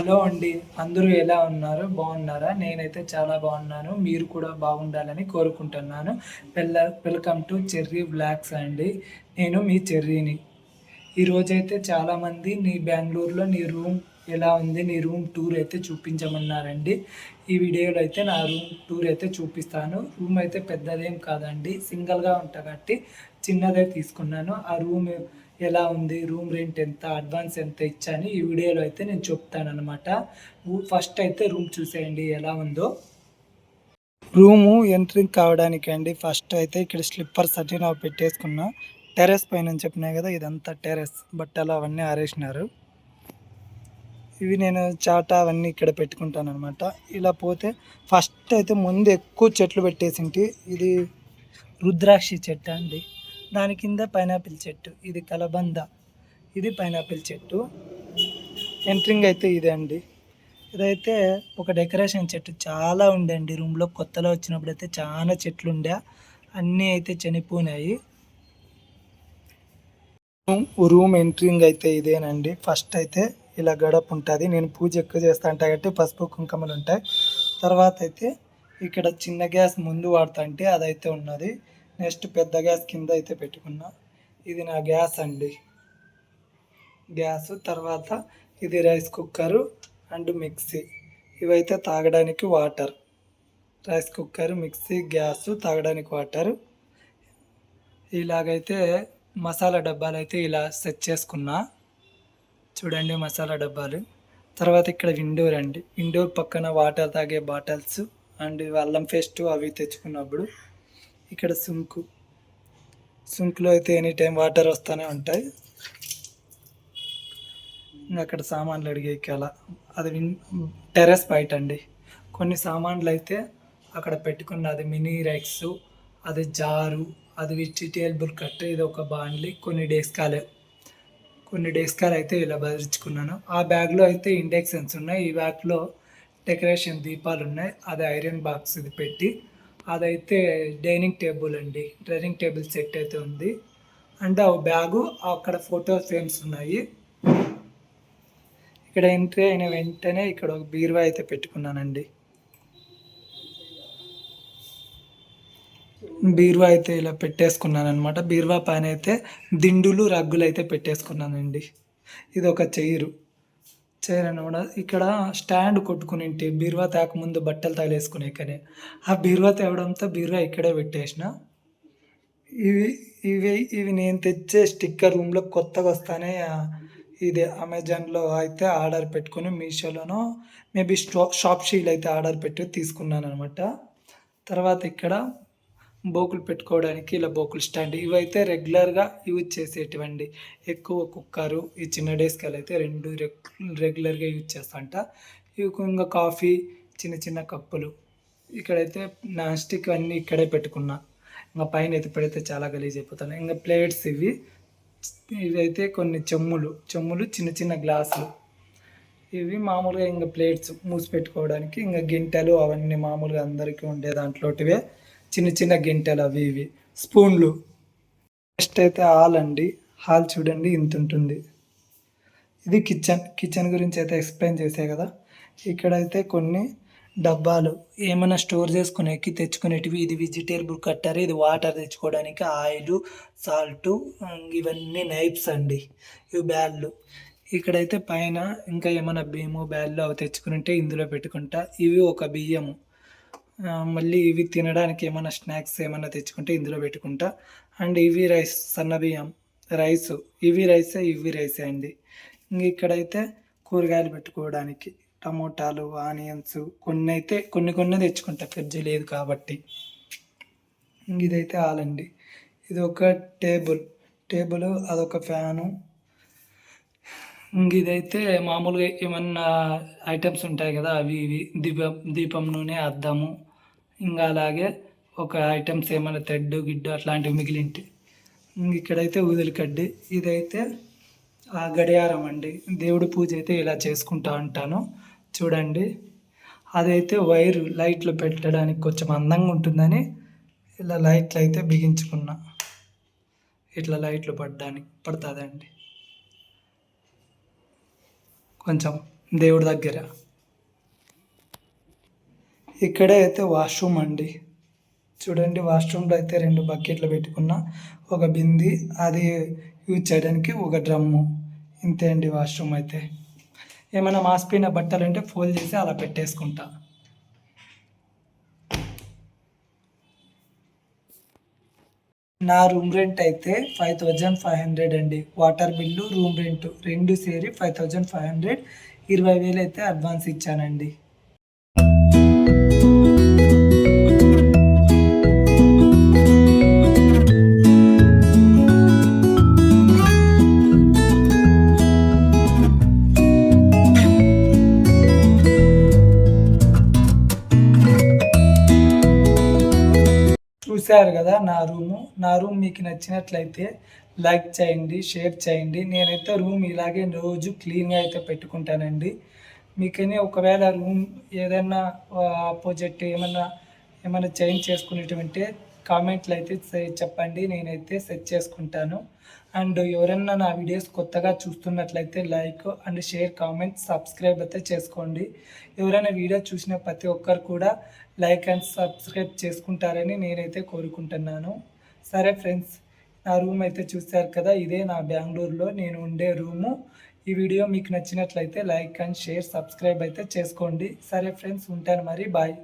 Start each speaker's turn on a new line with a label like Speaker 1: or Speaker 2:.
Speaker 1: Hello అండి. అందరూ ఎలా ఉన్నారు? బాగున్నారా? నేనైతే చాలా బాగున్నాను. మీరు కూడా బాగుండాలని కోరుకుంటున్నాను. వెల్కమ్ టు చెర్రీ వ్లాగ్స్ అండి. నేను మీ చెర్రీని. ఈరోజైతే చాలామంది బెంగుళూరులో నీ రూమ్ ఎలా ఉంది? నీ రూమ్ టూర్ అయితే చూపించమన్నారండి. ఈ వీడియోలో అయితే నా రూమ్ టూర్ అయితే చూపిస్తాను. రూమ్ అయితే పెద్దదేం కాదండి. సింగిల్‌గా ఉంటా కాబట్టి చిన్నదే తీసుకున్నాను. ఆ రూమ్ ఎలా ఉంది, రూమ్ రెంట్ ఎంత, అడ్వాన్స్ ఎంత ఇచ్చాని ఈ వీడియోలో అయితే నేను చెప్తానన్నమాట. ఫస్ట్ అయితే రూమ్ చూసేయండి ఎలా ఉందో. రూము ఎంట్రింగ్ కావడానికి అండి ఫస్ట్ అయితే ఇక్కడ స్లిప్పర్స్ అన్ని నాకు పెట్టేసుకున్నా. టెర్రస్ పైన చెప్పినాయి కదా, ఇదంతా టెర్రస్, బట్టలు అవన్నీ ఆరేసినారు. ఇవి నేను చాటా అవన్నీ ఇక్కడ పెట్టుకుంటాను అనమాట. ఇలా పోతే ఫస్ట్ అయితే ముందు ఎక్కువ చెట్లు పెట్టేసింటి. ఇది రుద్రాక్షి చెట్టు అండి. దాని కింద పైనాపిల్ చెట్టు, ఇది కలబంద, ఇది పైనాపిల్ చెట్టు. ఎంట్రింగ్ అయితే ఇదే అండి. ఇదైతే ఒక డెకరేషన్ చెట్టు చాలా ఉండండి రూమ్లో. కొత్తలో వచ్చినప్పుడు అయితే చాలా చెట్లు ఉండే, అన్నీ అయితే చనిపోయినాయి. రూమ్ ఎంట్రింగ్ అయితే ఇదేనండి. ఫస్ట్ అయితే ఇలా గడప ఉంటుంది. నేను పూజ ఎక్కువ చేస్తా ఉంటా కాబట్టి పసుపు కుంకుమలు ఉంటాయి. తర్వాత అయితే ఇక్కడ చిన్న గ్యాస్ ముందు వాడుతా అంటే అదైతే ఉన్నది. నెక్స్ట్ పెద్ద గ్యాస్ కింద అయితే పెట్టుకున్నా. ఇది నా గ్యాస్ అండి, గ్యాస్. తర్వాత ఇది రైస్ కుక్కరు అండ్ మిక్సీ. ఇవైతే తాగడానికి water. Rice cooker, mixie, gas, తాగడానికి వాటర్. ఇలాగైతే మసాలా డబ్బాలు అయితే ఇలా సెట్ చేసుకున్నా. చూడండి మసాలా డబ్బాలు. తర్వాత ఇక్కడ విండోర్ అండి. విండోర్ పక్కన వాటర్ తాగే బాటిల్స్ అండ్ అల్లం పేస్ట్ అవి తెచ్చుకున్నప్పుడు. ఇక్కడ సింక్లో అయితే ఎనీ టైం వాటర్ వస్తూనే ఉంటాయి. అక్కడ సామాన్లు అడిగేకి అలా. అది టెర్రస్ బయట అండి. కొన్ని సామాన్లు అయితే అక్కడ పెట్టుకున్నది. మినీ రైక్స్, అది జారు, అది వెజిటేబుల్ కట్, ఇది ఒక బాండ్లీ, కొన్ని డెస్కాలు అయితే ఇలా భరించుకున్నాను. ఆ బ్యాగ్లో అయితే ఇండక్షన్స్ ఉన్నాయి. ఈ బ్యాగ్లో డెకరేషన్ దీపాలు ఉన్నాయి. అది ఐరన్ బాక్స్ ఇది పెట్టి. అదైతే డైనింగ్ టేబుల్ అండి. డైనింగ్ టేబుల్ సెట్ అయితే ఉంది. అండ్ ఆ బ్యాగు అక్కడ ఫోటో ఫ్రేమ్స్ ఉన్నాయి. ఇక్కడ ఎంట్రీ అయిన వెంటనే ఇక్కడ ఒక బీరువా అయితే పెట్టుకున్నానండి. బీరువా అయితే ఇలా పెట్టేసుకున్నాను అనమాట. బీరువా పైన అయితే దిండులు, రగ్గులు అయితే పెట్టేసుకున్నానండి. ఇది ఒక చైర్ అనమాట. ఇక్కడ స్టాండ్ కొట్టుకుని బీరువా ముందు బట్టలు తగిలేసుకునే కానీ ఆ బీరువా తేవడంతో బీరువా ఇక్కడే పెట్టేసిన. ఇవి నేను తెచ్చే స్టిక్కర్ రూమ్లో కొత్తగా వస్తానే ఇది అమెజాన్లో అయితే ఆర్డర్ పెట్టుకుని, మీషోలోనో మేబీ షాప్షీలో అయితే ఆర్డర్ పెట్టి తీసుకున్నాను అనమాట. తర్వాత ఇక్కడ బోకులు పెట్టుకోవడానికి ఇలా బోకులు స్టాండ్. ఇవైతే రెగ్యులర్గా యూజ్ చేసేటివండి. ఎక్కువ కుక్కరు, ఈ చిన్న డెస్కాలు అయితే రెండు రెగ్యులర్గా యూజ్ చేస్తాంట. ఇవి ఇంకా కాఫీ, చిన్న చిన్న కప్పులు. ఇక్కడైతే నాన్ స్టిక్ అన్నీ ఇక్కడే పెట్టుకున్నా. ఇంకా పైన అయితే పెడితే చాలా గలీజ్ అయిపోతున్నాయి. ఇంకా ప్లేట్స్ ఇవైతే కొన్ని చెమ్ములు, చిన్న చిన్న గ్లాసులు. ఇవి మామూలుగా ఇంకా ప్లేట్స్ మూసి పెట్టుకోవడానికి. ఇంకా గింటెలు అవన్నీ మామూలుగా అందరికీ ఉండే దాంట్లోటివే. చిన్న చిన్న గింటెలు అవి ఇవి. స్పూన్లు. నెక్స్ట్ అయితే హాల్ అండి. హాల్ చూడండి ఇంత ఉంటుంది. ఇది కిచెన్ గురించి అయితే ఎక్స్ప్లెయిన్ చేసే కదా. ఇక్కడైతే కొన్ని డబ్బాలు ఏమైనా స్టోర్ చేసుకునేకి తెచ్చుకునేటివి. ఇది వెజిటేబుల్ కట్టర్, ఇది వాటర్ తెచ్చుకోవడానికి, ఆయిల్, సాల్ట్, ఇవన్నీ నైఫ్స్ అండి. ఇవి బ్యాళ్ళు. ఇక్కడైతే పైన ఇంకా ఏమైనా బియ్యము, బ్యాళ్ళు అవి తెచ్చుకుంటే ఇందులో పెట్టుకుంటా. ఇవి ఒక బియ్యము. మళ్ళీ ఇవి తినడానికి ఏమైనా స్నాక్స్ ఏమైనా తెచ్చుకుంటే ఇందులో పెట్టుకుంటా. అండ్ ఇవి రైస్, సన్న బియ్యం రైస్. ఇవి రైసే అండి. ఇంక ఇక్కడైతే కూరగాయలు పెట్టుకోవడానికి టమోటాలు, ఆనియన్స్ కొన్ని తెచ్చుకుంటా, ఫ్రిడ్జ్ లేదు కాబట్టి. ఇదైతే హాల్ అండి. ఇది ఒక టేబుల్, అదొక ఫ్యాను. ఇదైతే మామూలుగా ఏమన్నా ఐటమ్స్ ఉంటాయి కదా, అవి ఇవి దీపం నూనె, అద్దము, ఇంకా అలాగే ఒక ఐటమ్స్ ఏమైనా థ్రెడ్, గిడ్డు అట్లాంటివి మిగిలింటి. ఇక్కడైతే ఊదలి కడ్డి. ఇదైతే ఆ గడియారం అండి. దేవుడి పూజ అయితే ఇలా చేసుకుంటా ఉంటాను చూడండి. అదైతే వైరు లైట్లు పెట్టడానికి కొంచెం అందంగా ఉంటుందని ఇలా లైట్లు అయితే బిగించుకున్నా. ఇట్లా లైట్లు పడుతుందండి కొంచెం దేవుడి దగ్గర. ఇక్కడే అయితే వాష్రూమ్ అండి. చూడండి వాష్రూమ్లో అయితే 2 బకెట్లు పెట్టుకున్నా, ఒక బింది, అది యూజ్ చేయడానికి ఒక డ్రమ్ము. ఇంతే అండి వాష్రూమ్ అయితే. ఏమైనా మాసిపోయిన బట్టలుంటే ఫోల్డ్ చేసి అలా పెట్టేసుకుంటా. నా రూమ్ రెంట్ అయితే 5500 అండి. వాటర్ బిల్లు, రూమ్ రెంట్ 2 సేరి 5500, 20,000 అయితే అడ్వాన్స్ ఇచ్చానండి. చూసారు కదా నా రూమ్ మీకు నచ్చినట్లయితే లైక్ చేయండి, షేర్ చేయండి. నేనైతే రూమ్ ఇలాగే రోజు క్లీన్గా అయితే పెట్టుకుంటానండి. మీకని ఒకవేళ రూమ్ ఏదైనా ఆపోజిట్ ఏమన్నా చేంజ్ చేసుకునేటివంటే కామెంట్లు అయితే చెప్పండి, నేనైతే సెట్ చేసుకుంటాను. అండ్ ఎవరైనా నా వీడియోస్ కొత్తగా చూస్తున్నట్లయితే like and share, comment, subscribe అయితే చేసుకోండి. ఎవరైనా వీడియో చూసిన ప్రతి ఒక్కరు కూడా లైక్ అండ్ సబ్స్క్రైబ్ చేసుకుంటారని నేనైతే కోరుకుంటున్నాను. సరే ఫ్రెండ్స్, నా రూమ్ అయితే చూశారు కదా, ఇదే నా బెంగళూరులో నేను ఉండే రూము. ఈ వీడియో మీకు నచ్చినట్లయితే లైక్ అండ్ షేర్, సబ్స్క్రైబ్ అయితే చేసుకోండి. సరే ఫ్రెండ్స్, ఉంటాను మరి, బాయ్.